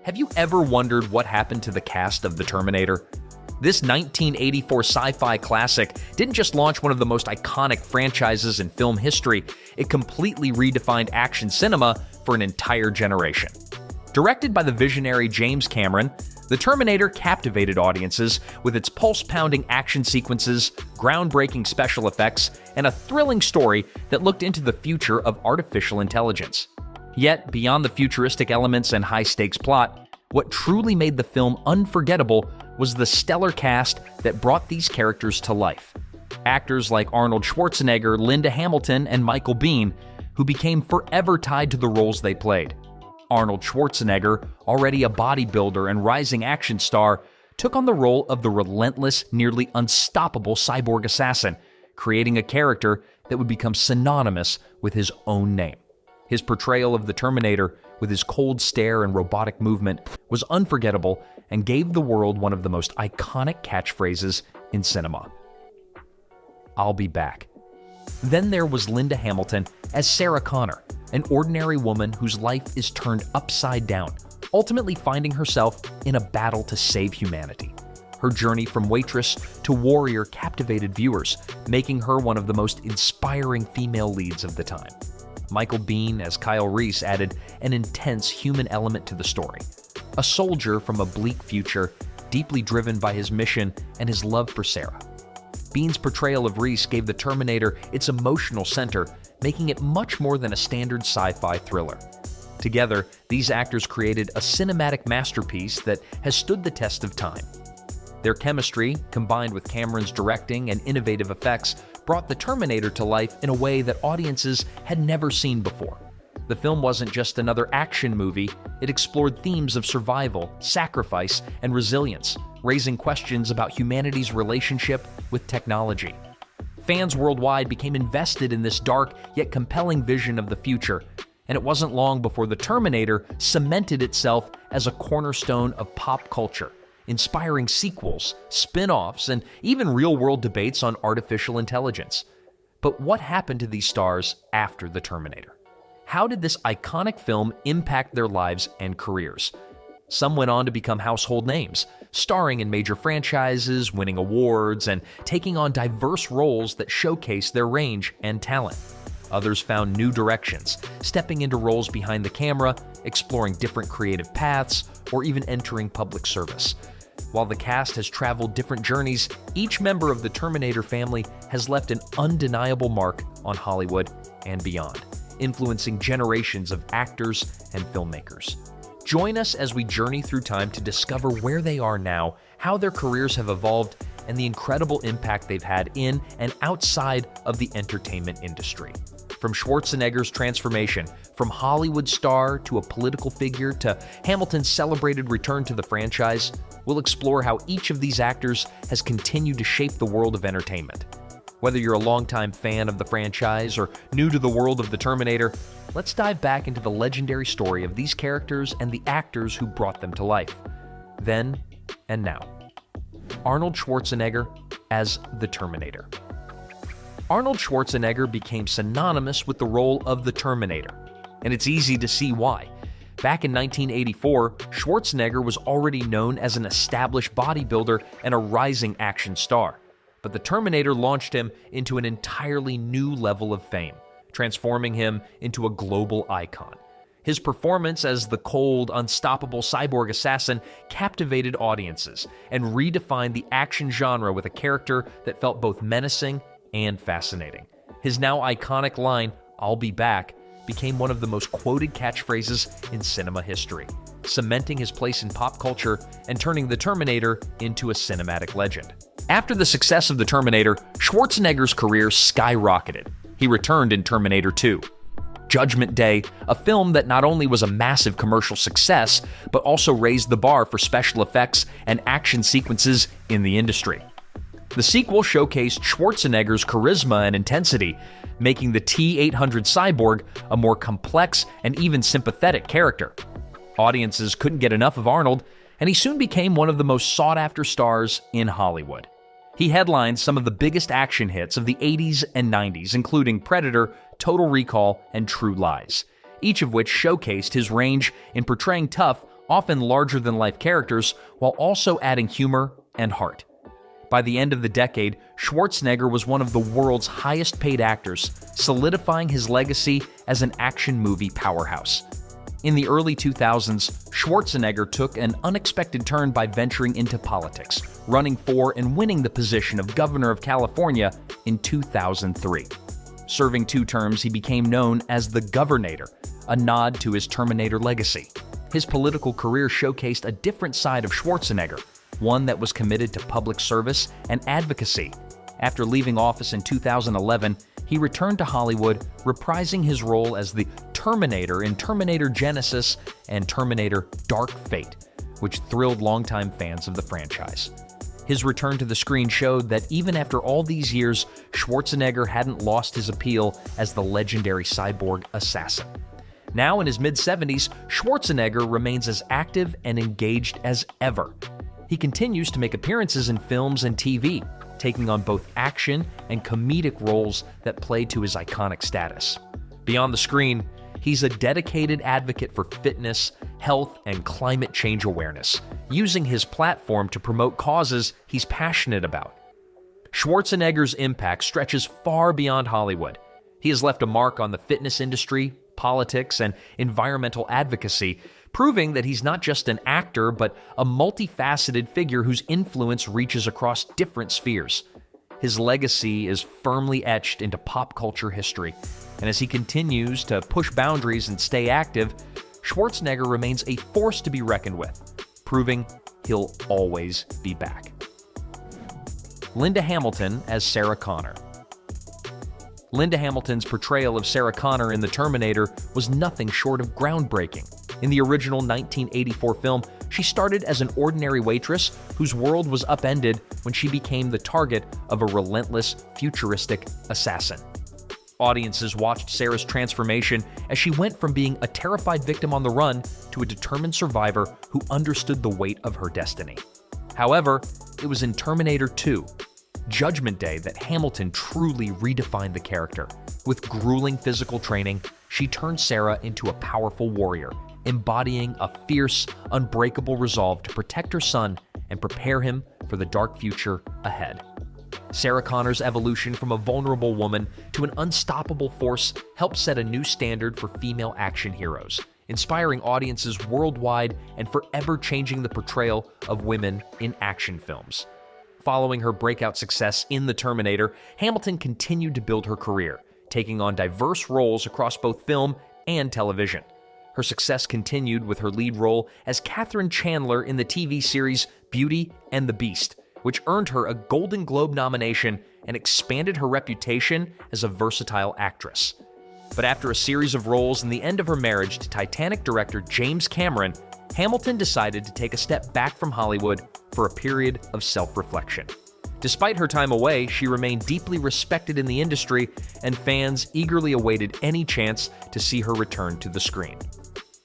Have you ever wondered what happened to the cast of The Terminator? This 1984 sci-fi classic didn't just launch one of the most iconic franchises in film history, it completely redefined action cinema for an entire generation. Directed by the visionary James Cameron, The Terminator captivated audiences with its pulse-pounding action sequences, groundbreaking special effects, and a thrilling story that looked into the future of artificial intelligence. Yet, beyond the futuristic elements and high-stakes plot, what truly made the film unforgettable was the stellar cast that brought these characters to life. Actors like Arnold Schwarzenegger, Linda Hamilton, and Michael Biehn, who became forever tied to the roles they played. Arnold Schwarzenegger, already a bodybuilder and rising action star, took on the role of the relentless, nearly unstoppable cyborg assassin, creating a character that would become synonymous with his own name. His portrayal of the Terminator, with his cold stare and robotic movement, was unforgettable and gave the world one of the most iconic catchphrases in cinema. "I'll be back." Then there was Linda Hamilton as Sarah Connor, an ordinary woman whose life is turned upside down, ultimately finding herself in a battle to save humanity. Her journey from waitress to warrior captivated viewers, making her one of the most inspiring female leads of the time. Michael Biehn as Kyle Reese added an intense human element to the story. A soldier from a bleak future, deeply driven by his mission and his love for Sarah. Bihn's portrayal of Reese gave the Terminator its emotional center, making it much more than a standard sci-fi thriller. Together, these actors created a cinematic masterpiece that has stood the test of time. Their chemistry, combined with Cameron's directing and innovative effects, brought the Terminator to life in a way that audiences had never seen before. The film wasn't just another action movie, it explored themes of survival, sacrifice, and resilience, raising questions about humanity's relationship with technology. Fans worldwide became invested in this dark yet compelling vision of the future, and it wasn't long before the Terminator cemented itself as a cornerstone of pop culture, inspiring sequels, spin-offs, and even real-world debates on artificial intelligence. But what happened to these stars after The Terminator? How did this iconic film impact their lives and careers? Some went on to become household names, starring in major franchises, winning awards, and taking on diverse roles that showcase their range and talent. Others found new directions, stepping into roles behind the camera, exploring different creative paths, or even entering public service. While the cast has traveled different journeys, each member of the Terminator family has left an undeniable mark on Hollywood and beyond, influencing generations of actors and filmmakers. Join us as we journey through time to discover where they are now, how their careers have evolved, and the incredible impact they've had in and outside of the entertainment industry. From Schwarzenegger's transformation from Hollywood star to a political figure to Hamilton's celebrated return to the franchise, we'll explore how each of these actors has continued to shape the world of entertainment. Whether you're a longtime fan of the franchise or new to the world of the Terminator, let's dive back into the legendary story of these characters and the actors who brought them to life. Then and now. Arnold Schwarzenegger as the Terminator. Arnold Schwarzenegger became synonymous with the role of the Terminator, and it's easy to see why. Back in 1984, Schwarzenegger was already known as an established bodybuilder and a rising action star. But the Terminator launched him into an entirely new level of fame, transforming him into a global icon. His performance as the cold, unstoppable cyborg assassin captivated audiences and redefined the action genre with a character that felt both menacing and fascinating. His now iconic line, "I'll be back," became one of the most quoted catchphrases in cinema history, cementing his place in pop culture and turning the Terminator into a cinematic legend. After the success of the Terminator, Schwarzenegger's career skyrocketed. He returned in Terminator 2. Judgment Day, a film that not only was a massive commercial success, but also raised the bar for special effects and action sequences in the industry. The sequel showcased Schwarzenegger's charisma and intensity, making the T-800 cyborg a more complex and even sympathetic character. Audiences couldn't get enough of Arnold, and he soon became one of the most sought-after stars in Hollywood. He headlined some of the biggest action hits of the 80s and 90s, including Predator, Total Recall, and True Lies, each of which showcased his range in portraying tough, often larger-than-life characters, while also adding humor and heart. By the end of the decade, Schwarzenegger was one of the world's highest-paid actors, solidifying his legacy as an action movie powerhouse. In the early 2000s, Schwarzenegger took an unexpected turn by venturing into politics, running for and winning the position of Governor of California in 2003. Serving 2 terms, he became known as the Governator, a nod to his Terminator legacy. His political career showcased a different side of Schwarzenegger, one that was committed to public service and advocacy. After leaving office in 2011, he returned to Hollywood, reprising his role as the Terminator in Terminator Genisys and Terminator Dark Fate, which thrilled longtime fans of the franchise. His return to the screen showed that even after all these years, Schwarzenegger hadn't lost his appeal as the legendary cyborg assassin. Now in his mid-70s, Schwarzenegger remains as active and engaged as ever. He continues to make appearances in films and TV, taking on both action and comedic roles that play to his iconic status. Beyond the screen, he's a dedicated advocate for fitness, health, and climate change awareness, using his platform to promote causes he's passionate about. Schwarzenegger's impact stretches far beyond Hollywood. He has left a mark on the fitness industry, politics, and environmental advocacy, proving that he's not just an actor, but a multifaceted figure whose influence reaches across different spheres. His legacy is firmly etched into pop culture history, and as he continues to push boundaries and stay active, Schwarzenegger remains a force to be reckoned with, proving he'll always be back. Linda Hamilton as Sarah Connor. Linda Hamilton's portrayal of Sarah Connor in The Terminator was nothing short of groundbreaking. In the original 1984 film, she started as an ordinary waitress whose world was upended when she became the target of a relentless, futuristic assassin. Audiences watched Sarah's transformation as she went from being a terrified victim on the run to a determined survivor who understood the weight of her destiny. However, it was in Terminator 2, Judgment Day, that Hamilton truly redefined the character. With grueling physical training, she turned Sarah into a powerful warrior, embodying a fierce, unbreakable resolve to protect her son and prepare him for the dark future ahead. Sarah Connor's evolution from a vulnerable woman to an unstoppable force helped set a new standard for female action heroes, inspiring audiences worldwide and forever changing the portrayal of women in action films. Following her breakout success in The Terminator, Hamilton continued to build her career, taking on diverse roles across both film and television. Her success continued with her lead role as Katherine Chandler in the TV series Beauty and the Beast, which earned her a Golden Globe nomination and expanded her reputation as a versatile actress. But after a series of roles and the end of her marriage to Titanic director James Cameron, Hamilton decided to take a step back from Hollywood for a period of self-reflection. Despite her time away, she remained deeply respected in the industry, and fans eagerly awaited any chance to see her return to the screen.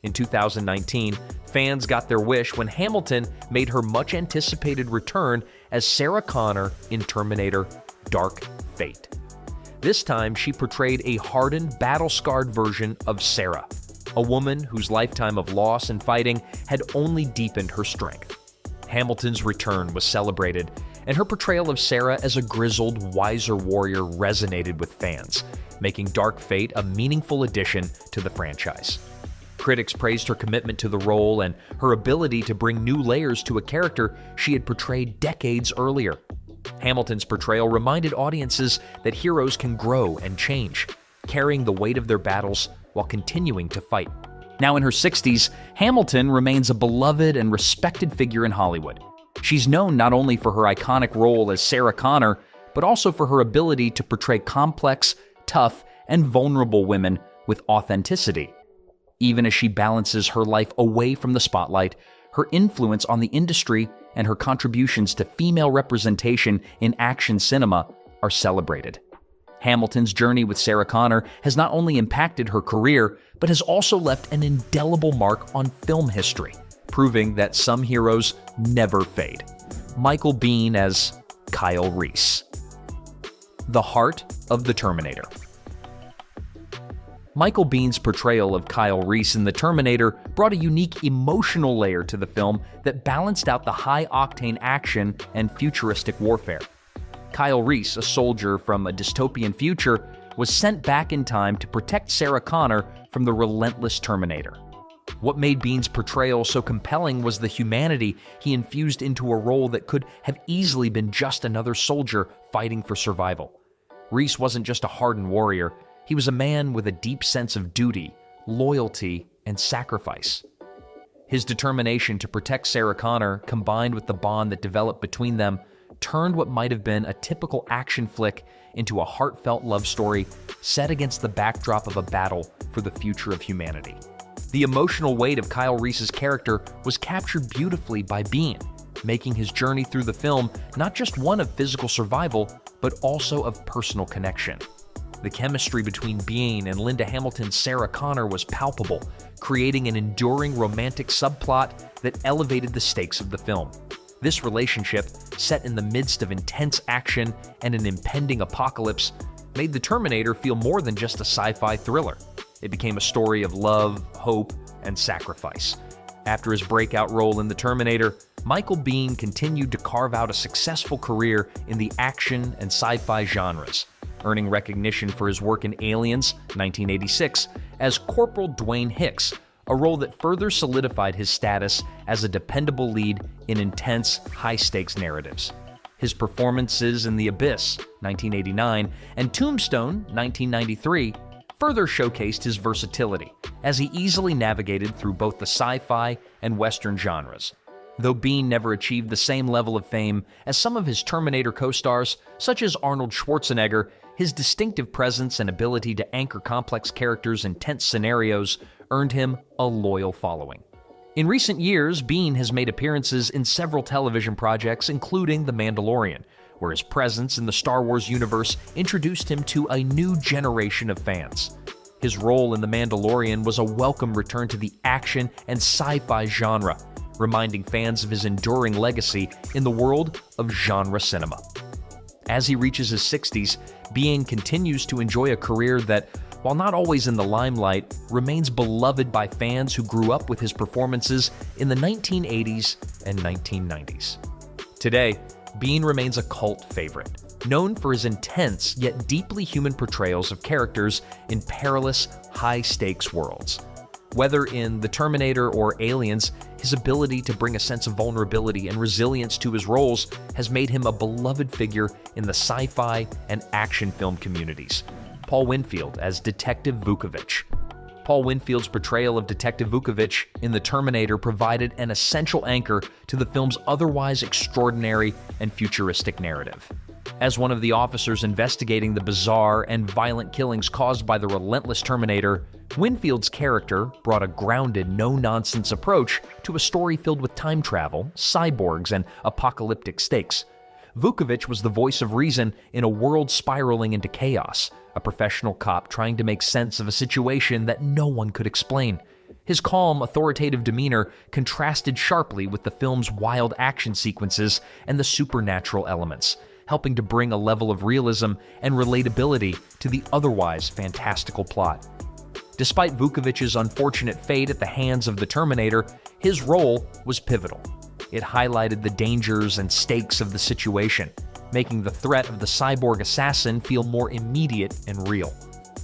In 2019, fans got their wish when Hamilton made her much-anticipated return as Sarah Connor in Terminator Dark Fate. This time, she portrayed a hardened, battle-scarred version of Sarah, a woman whose lifetime of loss and fighting had only deepened her strength. Hamilton's return was celebrated, and her portrayal of Sarah as a grizzled, wiser warrior resonated with fans, making Dark Fate a meaningful addition to the franchise. Critics praised her commitment to the role and her ability to bring new layers to a character she had portrayed decades earlier. Hamilton's portrayal reminded audiences that heroes can grow and change, carrying the weight of their battles while continuing to fight. Now in her 60s, Hamilton remains a beloved and respected figure in Hollywood. She's known not only for her iconic role as Sarah Connor, but also for her ability to portray complex, tough, and vulnerable women with authenticity. Even as she balances her life away from the spotlight, her influence on the industry and her contributions to female representation in action cinema are celebrated. Hamilton's journey with Sarah Connor has not only impacted her career, but has also left an indelible mark on film history, proving that some heroes never fade. Michael Biehn as Kyle Reese. The heart of the Terminator. Michael Biehn's portrayal of Kyle Reese in The Terminator brought a unique emotional layer to the film that balanced out the high-octane action and futuristic warfare. Kyle Reese, a soldier from a dystopian future, was sent back in time to protect Sarah Connor from the relentless Terminator. What made Biehn's portrayal so compelling was the humanity he infused into a role that could have easily been just another soldier fighting for survival. Reese wasn't just a hardened warrior, he was a man with a deep sense of duty, loyalty, and sacrifice. His determination to protect Sarah Connor, combined with the bond that developed between them, turned what might have been a typical action flick into a heartfelt love story set against the backdrop of a battle for the future of humanity. The emotional weight of Kyle Reese's character was captured beautifully by Bienh, making his journey through the film not just one of physical survival, but also of personal connection. The chemistry between Bienh and Linda Hamilton's Sarah Connor was palpable, creating an enduring romantic subplot that elevated the stakes of the film. This relationship, set in the midst of intense action and an impending apocalypse, made The Terminator feel more than just a sci-fi thriller. It became a story of love, hope, and sacrifice. After his breakout role in The Terminator, Michael Biehn continued to carve out a successful career in the action and sci-fi genres, earning recognition for his work in Aliens, 1986, as Corporal Dwayne Hicks, a role that further solidified his status as a dependable lead in intense, high-stakes narratives. His performances in The Abyss, 1989, and Tombstone, 1993, further showcased his versatility, as he easily navigated through both the sci-fi and Western genres. Though Biehn never achieved the same level of fame as some of his Terminator co-stars, such as Arnold Schwarzenegger, his distinctive presence and ability to anchor complex characters in tense scenarios earned him a loyal following. In recent years, Biehn has made appearances in several television projects, including The Mandalorian, where his presence in the Star Wars universe introduced him to a new generation of fans. His role in The Mandalorian was a welcome return to the action and sci-fi genre, reminding fans of his enduring legacy in the world of genre cinema. As he reaches his 60s, Biehn continues to enjoy a career that, while not always in the limelight, remains beloved by fans who grew up with his performances in the 1980s and 1990s. Today, Biehn remains a cult favorite, known for his intense yet deeply human portrayals of characters in perilous, high-stakes worlds. Whether in The Terminator or Aliens, his ability to bring a sense of vulnerability and resilience to his roles has made him a beloved figure in the sci-fi and action film communities. Paul Winfield as Detective Vukovich. Paul Winfield's portrayal of Detective Vukovich in The Terminator provided an essential anchor to the film's otherwise extraordinary and futuristic narrative. As one of the officers investigating the bizarre and violent killings caused by the relentless Terminator, Winfield's character brought a grounded, no-nonsense approach to a story filled with time travel, cyborgs, and apocalyptic stakes. Vukovich was the voice of reason in a world spiraling into chaos, a professional cop trying to make sense of a situation that no one could explain. His calm, authoritative demeanor contrasted sharply with the film's wild action sequences and the supernatural elements, helping to bring a level of realism and relatability to the otherwise fantastical plot. Despite Vukovich's unfortunate fate at the hands of the Terminator, his role was pivotal. It highlighted the dangers and stakes of the situation, making the threat of the cyborg assassin feel more immediate and real.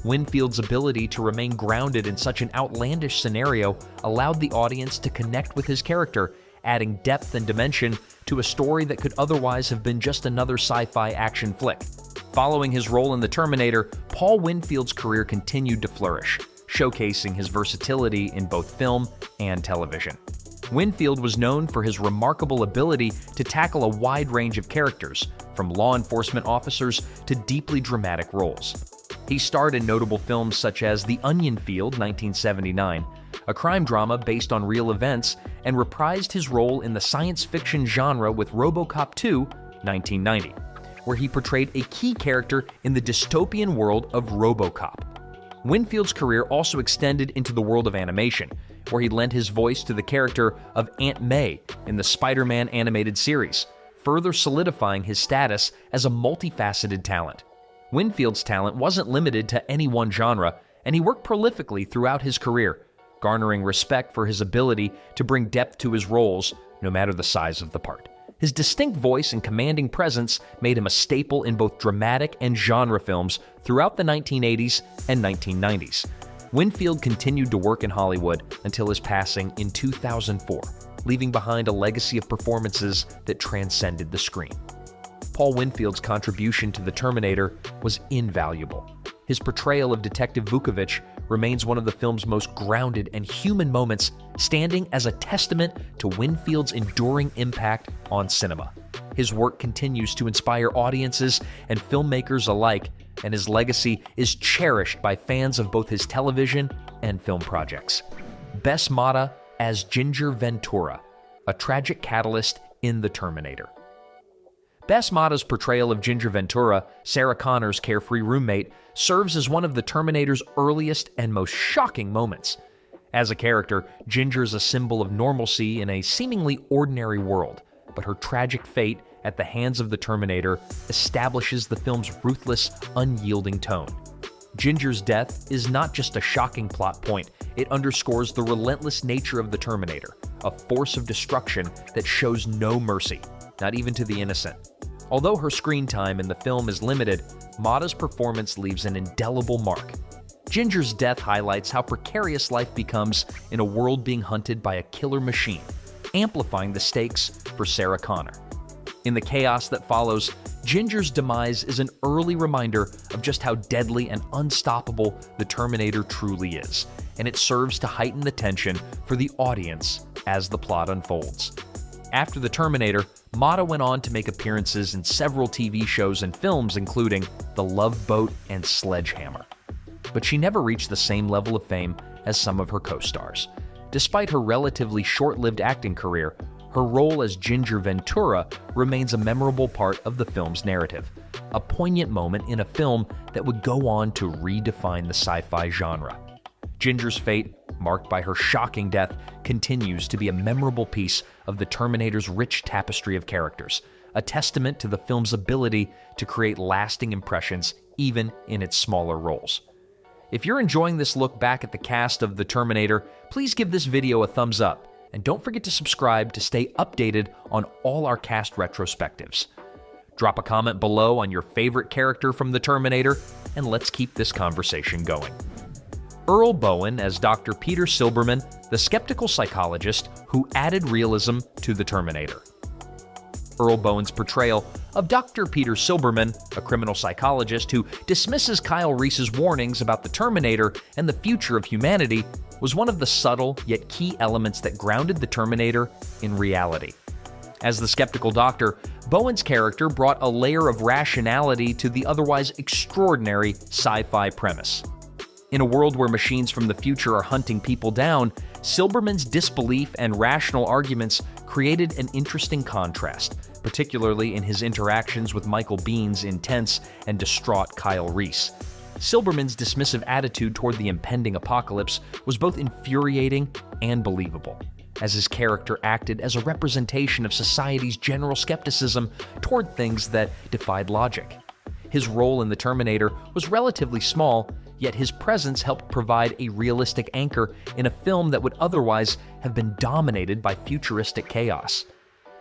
Winfield's ability to remain grounded in such an outlandish scenario allowed the audience to connect with his character, adding depth and dimension to a story that could otherwise have been just another sci-fi action flick. Following his role in The Terminator, Paul Winfield's career continued to flourish, showcasing his versatility in both film and television. Winfield was known for his remarkable ability to tackle a wide range of characters, from law enforcement officers to deeply dramatic roles. He starred in notable films such as The Onion Field, 1979, a crime drama based on real events, and reprised his role in the science fiction genre with RoboCop 2, 1990, where he portrayed a key character in the dystopian world of RoboCop. Winfield's career also extended into the world of animation, where he lent his voice to the character of Aunt May in the Spider-Man animated series, further solidifying his status as a multifaceted talent. Winfield's talent wasn't limited to any one genre, and he worked prolifically throughout his career, garnering respect for his ability to bring depth to his roles, no matter the size of the part. His distinct voice and commanding presence made him a staple in both dramatic and genre films throughout the 1980s and 1990s. Winfield continued to work in Hollywood until his passing in 2004, leaving behind a legacy of performances that transcended the screen. Paul Winfield's contribution to The Terminator was invaluable. His portrayal of Detective Vukovich remains one of the film's most grounded and human moments, standing as a testament to Winfield's enduring impact on cinema. His work continues to inspire audiences and filmmakers alike, and his legacy is cherished by fans of both his television and film projects. Bess Mata as Ginger Ventura, a tragic catalyst in The Terminator. Bess Mata's portrayal of Ginger Ventura, Sarah Connor's carefree roommate, serves as one of the Terminator's earliest and most shocking moments. As a character, Ginger is a symbol of normalcy in a seemingly ordinary world, but her tragic fate at the hands of the Terminator establishes the film's ruthless, unyielding tone. Ginger's death is not just a shocking plot point, it underscores the relentless nature of the Terminator, a force of destruction that shows no mercy, not even to the innocent. Although her screen time in the film is limited, Mata's performance leaves an indelible mark. Ginger's death highlights how precarious life becomes in a world being hunted by a killer machine, amplifying the stakes for Sarah Connor. In the chaos that follows, Ginger's demise is an early reminder of just how deadly and unstoppable the Terminator truly is, and it serves to heighten the tension for the audience as the plot unfolds. After The Terminator, Mata went on to make appearances in several TV shows and films, including The Love Boat and Sledgehammer. But she never reached the same level of fame as some of her co-stars. Despite her relatively short-lived acting career, her role as Ginger Ventura remains a memorable part of the film's narrative, a poignant moment in a film that would go on to redefine the sci-fi genre. Ginger's fate, marked by her shocking death, continues to be a memorable piece of the Terminator's rich tapestry of characters, a testament to the film's ability to create lasting impressions even in its smaller roles. If you're enjoying this look back at the cast of The Terminator, please give this video a thumbs up, and don't forget to subscribe to stay updated on all our cast retrospectives. Drop a comment below on your favorite character from The Terminator, and let's keep this conversation going. Earl Boen as Dr. Peter Silberman, the skeptical psychologist who added realism to The Terminator. Earl Boen's portrayal of Dr. Peter Silberman, a criminal psychologist who dismisses Kyle Reese's warnings about the Terminator and the future of humanity, was one of the subtle yet key elements that grounded the Terminator in reality. As the skeptical doctor, Boen's character brought a layer of rationality to the otherwise extraordinary sci-fi premise. In a world where machines from the future are hunting people down, Silberman's disbelief and rational arguments created an interesting contrast, particularly in his interactions with Michael Biehn's intense and distraught Kyle Reese. Silberman's dismissive attitude toward the impending apocalypse was both infuriating and believable, as his character acted as a representation of society's general skepticism toward things that defied logic. His role in The Terminator was relatively small, yet his presence helped provide a realistic anchor in a film that would otherwise have been dominated by futuristic chaos.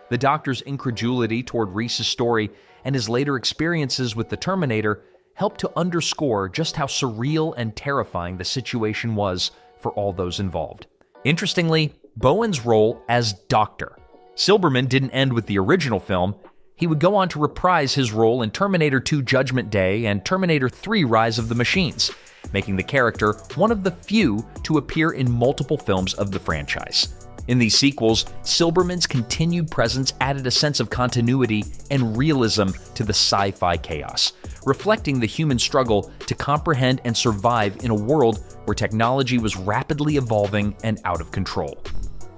The Doctor's incredulity toward Reese's story and his later experiences with the Terminator helped to underscore just how surreal and terrifying the situation was for all those involved. Interestingly, Boen's role as Doctor. Silberman didn't end with the original film. He would go on to reprise his role in Terminator 2 Judgment Day and Terminator 3 Rise of the Machines, making the character one of the few to appear in multiple films of the franchise. In these sequels, Silberman's continued presence added a sense of continuity and realism to the sci-fi chaos, reflecting the human struggle to comprehend and survive in a world where technology was rapidly evolving and out of control.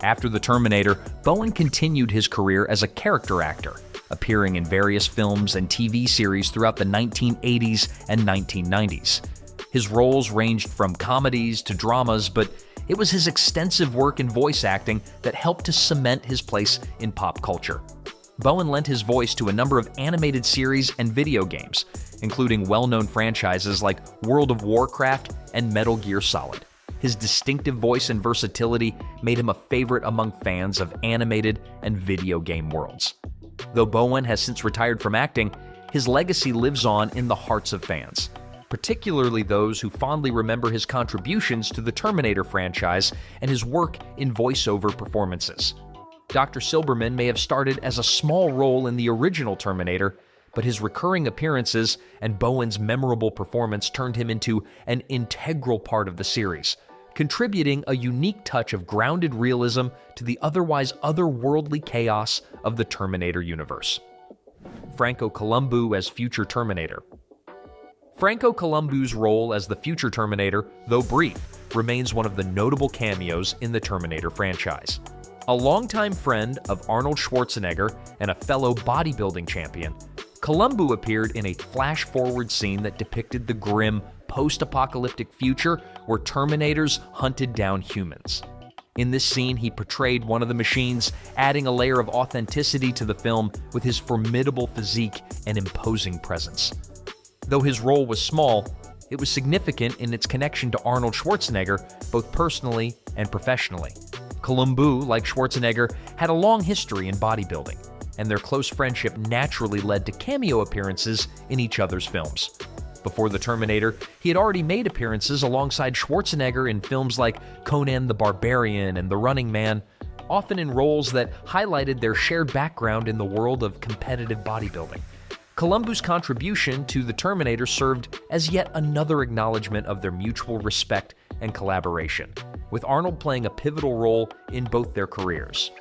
After The Terminator, Boen continued his career as a character actor, appearing in various films and TV series throughout the 1980s and 1990s. His roles ranged from comedies to dramas, but it was his extensive work in voice acting that helped to cement his place in pop culture. Bowen lent his voice to a number of animated series and video games, including well-known franchises like World of Warcraft and Metal Gear Solid. His distinctive voice and versatility made him a favorite among fans of animated and video game worlds. Though Bowen has since retired from acting, his legacy lives on in the hearts of fans, particularly those who fondly remember his contributions to the Terminator franchise and his work in voiceover performances. Dr. Silberman may have started as a small role in the original Terminator, but his recurring appearances and Bowen's memorable performance turned him into an integral part of the series, contributing a unique touch of grounded realism to the otherwise otherworldly chaos of the Terminator universe. Franco Columbu as future Terminator. Franco Columbu's role as the future Terminator, though brief, remains one of the notable cameos in the Terminator franchise. A longtime friend of Arnold Schwarzenegger and a fellow bodybuilding champion, Columbu appeared in a flash-forward scene that depicted the grim, post-apocalyptic future where Terminators hunted down humans. In this scene, he portrayed one of the machines, adding a layer of authenticity to the film with his formidable physique and imposing presence. Though his role was small, it was significant in its connection to Arnold Schwarzenegger, both personally and professionally. Columbu, like Schwarzenegger, had a long history in bodybuilding, and their close friendship naturally led to cameo appearances in each other's films. Before The Terminator, he had already made appearances alongside Schwarzenegger in films like Conan the Barbarian and The Running Man, often in roles that highlighted their shared background in the world of competitive bodybuilding. Columbu's contribution to The Terminator served as yet another acknowledgement of their mutual respect and collaboration, with Arnold playing a pivotal role in both their careers.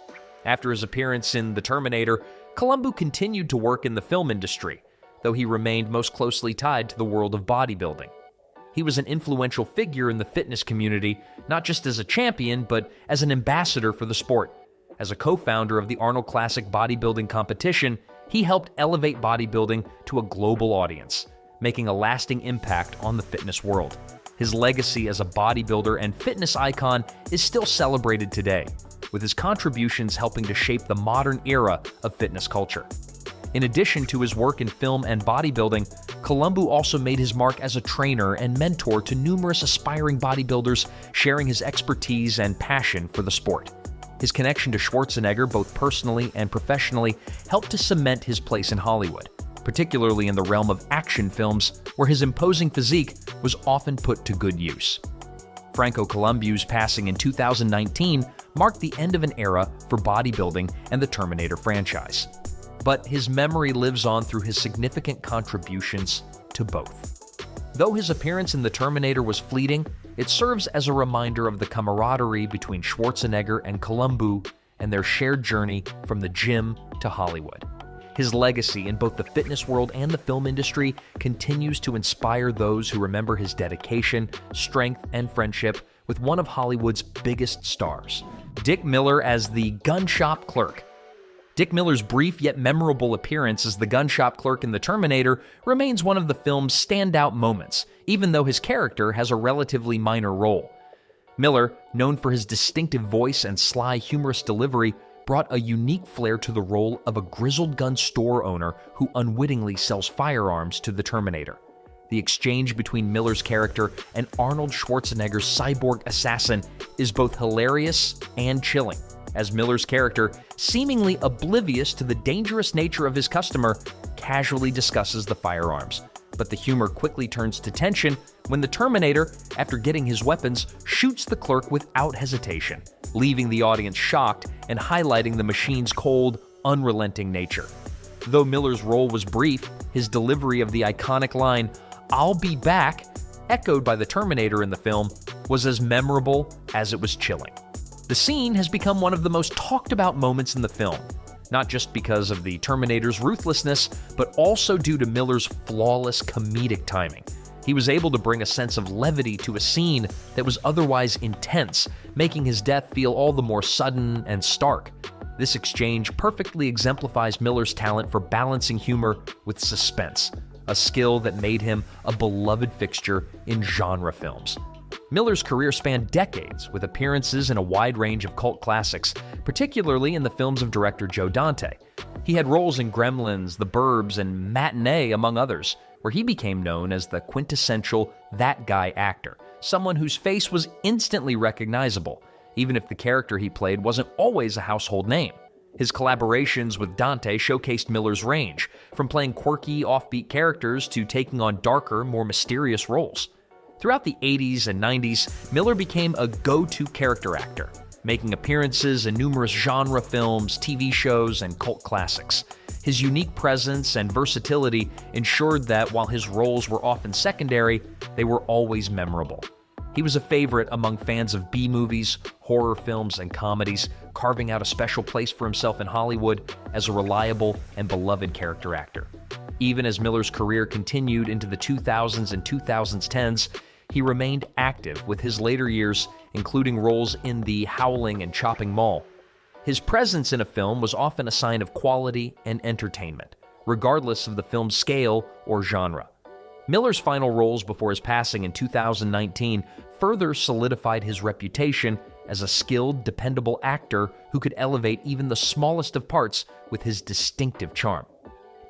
After his appearance in The Terminator, Columbu continued to work in the film industry, though he remained most closely tied to the world of bodybuilding. He was an influential figure in the fitness community, not just as a champion, but as an ambassador for the sport. As a co-founder of the Arnold Classic bodybuilding competition, he helped elevate bodybuilding to a global audience, making a lasting impact on the fitness world. His legacy as a bodybuilder and fitness icon is still celebrated today, with his contributions helping to shape the modern era of fitness culture. In addition to his work in film and bodybuilding, Columbu also made his mark as a trainer and mentor to numerous aspiring bodybuilders, sharing his expertise and passion for the sport. His connection to Schwarzenegger, both personally and professionally, helped to cement his place in Hollywood, particularly in the realm of action films, where his imposing physique was often put to good use. Franco Columbu's passing in 2019 marked the end of an era for bodybuilding and the Terminator franchise. But his memory lives on through his significant contributions to both. Though his appearance in The Terminator was fleeting, it serves as a reminder of the camaraderie between Schwarzenegger and Columbu and their shared journey from the gym to Hollywood. His legacy in both the fitness world and the film industry continues to inspire those who remember his dedication, strength, and friendship with one of Hollywood's biggest stars, Dick Miller as the gun shop clerk. Dick Miller's brief yet memorable appearance as the gun shop clerk in The Terminator remains one of the film's standout moments, even though his character has a relatively minor role. Miller, known for his distinctive voice and sly, humorous delivery, brought a unique flair to the role of a grizzled gun store owner who unwittingly sells firearms to the Terminator. The exchange between Miller's character and Arnold Schwarzenegger's cyborg assassin is both hilarious and chilling, as Miller's character, seemingly oblivious to the dangerous nature of his customer, casually discusses the firearms. But the humor quickly turns to tension when the Terminator, after getting his weapons, shoots the clerk without hesitation, leaving the audience shocked and highlighting the machine's cold, unrelenting nature. Though Miller's role was brief, his delivery of the iconic line, "I'll be back," echoed by the Terminator in the film, was as memorable as it was chilling. The scene has become one of the most talked about moments in the film, not just because of the Terminator's ruthlessness, but also due to Miller's flawless comedic timing. He was able to bring a sense of levity to a scene that was otherwise intense, making his death feel all the more sudden and stark. This exchange perfectly exemplifies Miller's talent for balancing humor with suspense, a skill that made him a beloved fixture in genre films. Miller's career spanned decades, with appearances in a wide range of cult classics, particularly in the films of director Joe Dante. He had roles in Gremlins, The Burbs, and Matinee, among others, where he became known as the quintessential that guy actor, someone whose face was instantly recognizable, even if the character he played wasn't always a household name. His collaborations with Dante showcased Miller's range, from playing quirky, offbeat characters to taking on darker, more mysterious roles. Throughout the 80s and 90s, Miller became a go-to character actor, making appearances in numerous genre films, TV shows, and cult classics. His unique presence and versatility ensured that while his roles were often secondary, they were always memorable. He was a favorite among fans of B-movies, horror films, and comedies, carving out a special place for himself in Hollywood as a reliable and beloved character actor. Even as Miller's career continued into the 2000s and 2010s, he remained active with his later years, including roles in The Howling and Chopping Mall. His presence in a film was often a sign of quality and entertainment, regardless of the film's scale or genre. Miller's final roles before his passing in 2019 further solidified his reputation as a skilled, dependable actor who could elevate even the smallest of parts with his distinctive charm.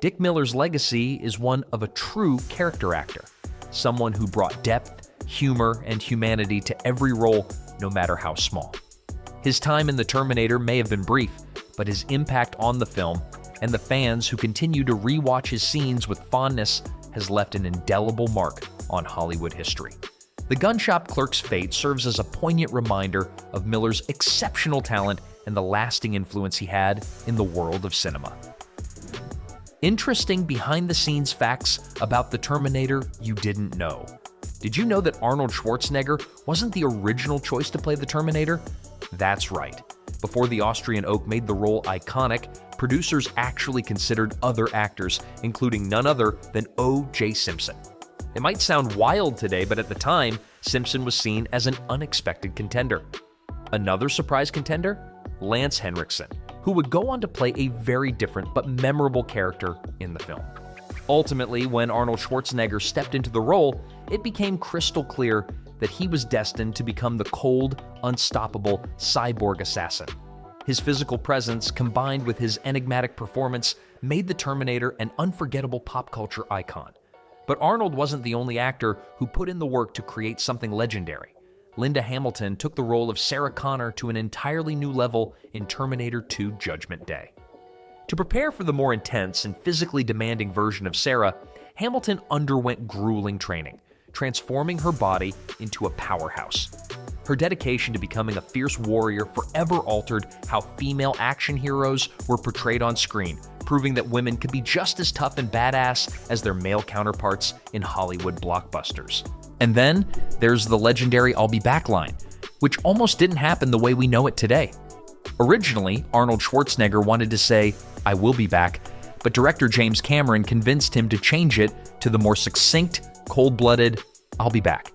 Dick Miller's legacy is one of a true character actor, someone who brought depth, humor, and humanity to every role, no matter how small. His time in The Terminator may have been brief, but his impact on the film and the fans who continue to rewatch his scenes with fondness has left an indelible mark on Hollywood history. The Gun Shop Clerk's fate serves as a poignant reminder of Miller's exceptional talent and the lasting influence he had in the world of cinema. Interesting behind-the-scenes facts about The Terminator you didn't know. Did you know that Arnold Schwarzenegger wasn't the original choice to play the Terminator? That's right. Before the Austrian oak made the role iconic, producers actually considered other actors, including none other than O.J. Simpson. It might sound wild today, but at the time, Simpson was seen as an unexpected contender. Another surprise contender? Lance Henriksen, who would go on to play a very different but memorable character in the film. Ultimately, when Arnold Schwarzenegger stepped into the role, it became crystal clear that he was destined to become the cold, unstoppable cyborg assassin. His physical presence, combined with his enigmatic performance, made the Terminator an unforgettable pop culture icon. But Arnold wasn't the only actor who put in the work to create something legendary. Linda Hamilton took the role of Sarah Connor to an entirely new level in Terminator 2: Judgment Day. To prepare for the more intense and physically demanding version of Sarah, Hamilton underwent grueling training, transforming her body into a powerhouse. Her dedication to becoming a fierce warrior forever altered how female action heroes were portrayed on screen, proving that women could be just as tough and badass as their male counterparts in Hollywood blockbusters. And then there's the legendary "I'll be back" line, which almost didn't happen the way we know it today. Originally, Arnold Schwarzenegger wanted to say, "I will be back," but director James Cameron convinced him to change it to the more succinct, cold-blooded, "I'll be back."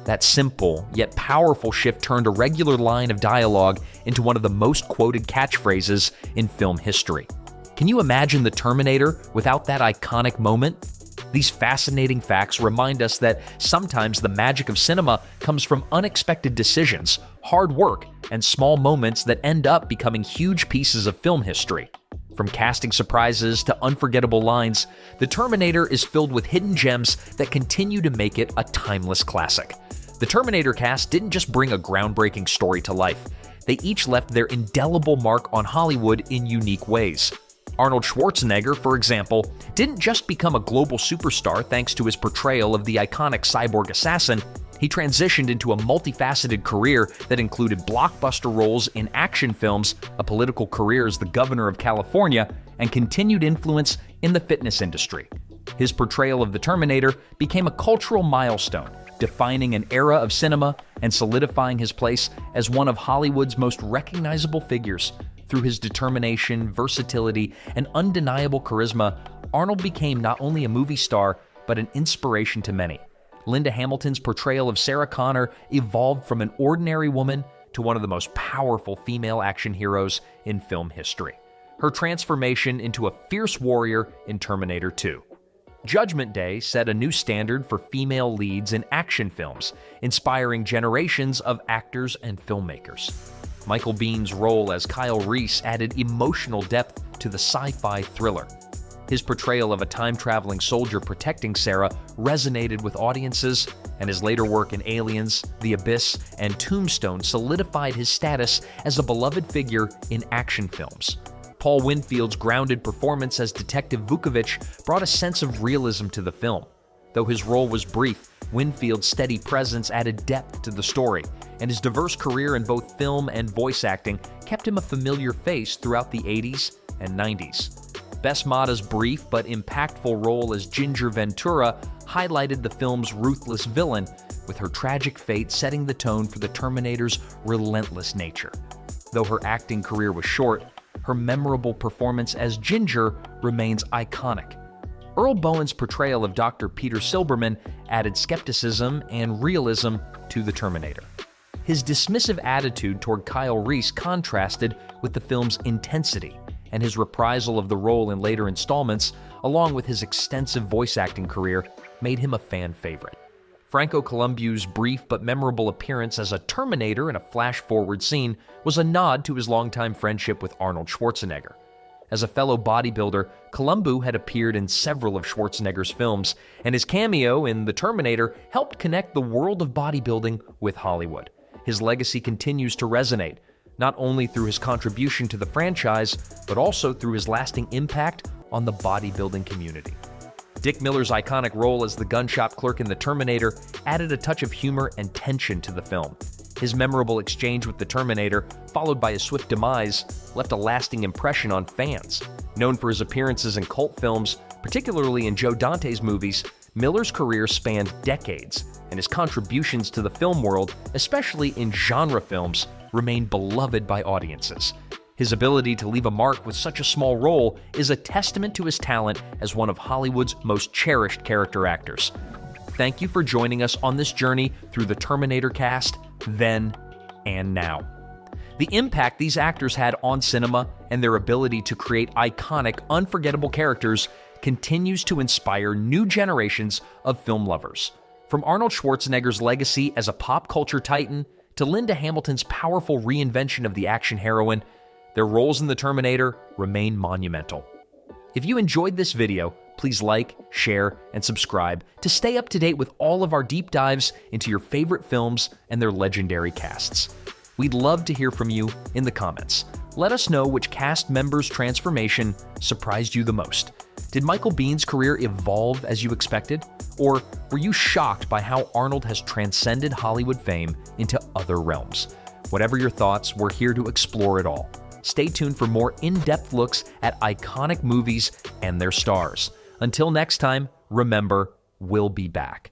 That simple, yet powerful shift turned a regular line of dialogue into one of the most quoted catchphrases in film history. Can you imagine The Terminator without that iconic moment? These fascinating facts remind us that sometimes the magic of cinema comes from unexpected decisions, hard work, and small moments that end up becoming huge pieces of film history. From casting surprises to unforgettable lines, The Terminator is filled with hidden gems that continue to make it a timeless classic. The Terminator cast didn't just bring a groundbreaking story to life. They each left their indelible mark on Hollywood in unique ways. Arnold Schwarzenegger, for example, didn't just become a global superstar thanks to his portrayal of the iconic cyborg assassin. He transitioned into a multifaceted career that included blockbuster roles in action films, a political career as the governor of California, and continued influence in the fitness industry. His portrayal of the Terminator became a cultural milestone, defining an era of cinema and solidifying his place as one of Hollywood's most recognizable figures. Through his determination, versatility, and undeniable charisma, Arnold became not only a movie star, but an inspiration to many. Linda Hamilton's portrayal of Sarah Connor evolved from an ordinary woman to one of the most powerful female action heroes in film history. Her transformation into a fierce warrior in Terminator 2. Judgment Day set a new standard for female leads in action films, inspiring generations of actors and filmmakers. Michael Biehn's role as Kyle Reese added emotional depth to the sci-fi thriller. His portrayal of a time-traveling soldier protecting Sarah resonated with audiences, and his later work in Aliens, The Abyss, and Tombstone solidified his status as a beloved figure in action films. Paul Winfield's grounded performance as Detective Vukovich brought a sense of realism to the film. Though his role was brief, Winfield's steady presence added depth to the story, and his diverse career in both film and voice acting kept him a familiar face throughout the 80s and 90s. Bess Mada's brief but impactful role as Ginger Ventura highlighted the film's ruthless villain, with her tragic fate setting the tone for the Terminator's relentless nature. Though her acting career was short, her memorable performance as Ginger remains iconic. Earl Bowen's portrayal of Dr. Peter Silberman added skepticism and realism to the Terminator. His dismissive attitude toward Kyle Reese contrasted with the film's intensity, and his reprisal of the role in later installments, along with his extensive voice acting career, made him a fan favorite. Franco Columbu's brief but memorable appearance as a Terminator in a flash-forward scene was a nod to his longtime friendship with Arnold Schwarzenegger. As a fellow bodybuilder, Columbu had appeared in several of Schwarzenegger's films, and his cameo in The Terminator helped connect the world of bodybuilding with Hollywood. His legacy continues to resonate, not only through his contribution to the franchise, but also through his lasting impact on the bodybuilding community. Dick Miller's iconic role as the gun shop clerk in The Terminator added a touch of humor and tension to the film. His memorable exchange with the Terminator, followed by his swift demise, left a lasting impression on fans. Known for his appearances in cult films, particularly in Joe Dante's movies, Miller's career spanned decades, and his contributions to the film world, especially in genre films, remain beloved by audiences. His ability to leave a mark with such a small role is a testament to his talent as one of Hollywood's most cherished character actors. Thank you for joining us on this journey through the Terminator cast, then and now. The impact these actors had on cinema and their ability to create iconic, unforgettable characters continues to inspire new generations of film lovers. From Arnold Schwarzenegger's legacy as a pop culture titan to Linda Hamilton's powerful reinvention of the action heroine, their roles in The Terminator remain monumental. If you enjoyed this video, please like, share, and subscribe to stay up to date with all of our deep dives into your favorite films and their legendary casts. We'd love to hear from you in the comments. Let us know which cast member's transformation surprised you the most. Did Michael Biehn's career evolve as you expected? Or were you shocked by how Arnold has transcended Hollywood fame into other realms? Whatever your thoughts, we're here to explore it all. Stay tuned for more in-depth looks at iconic movies and their stars. Until next time, remember, we'll be back.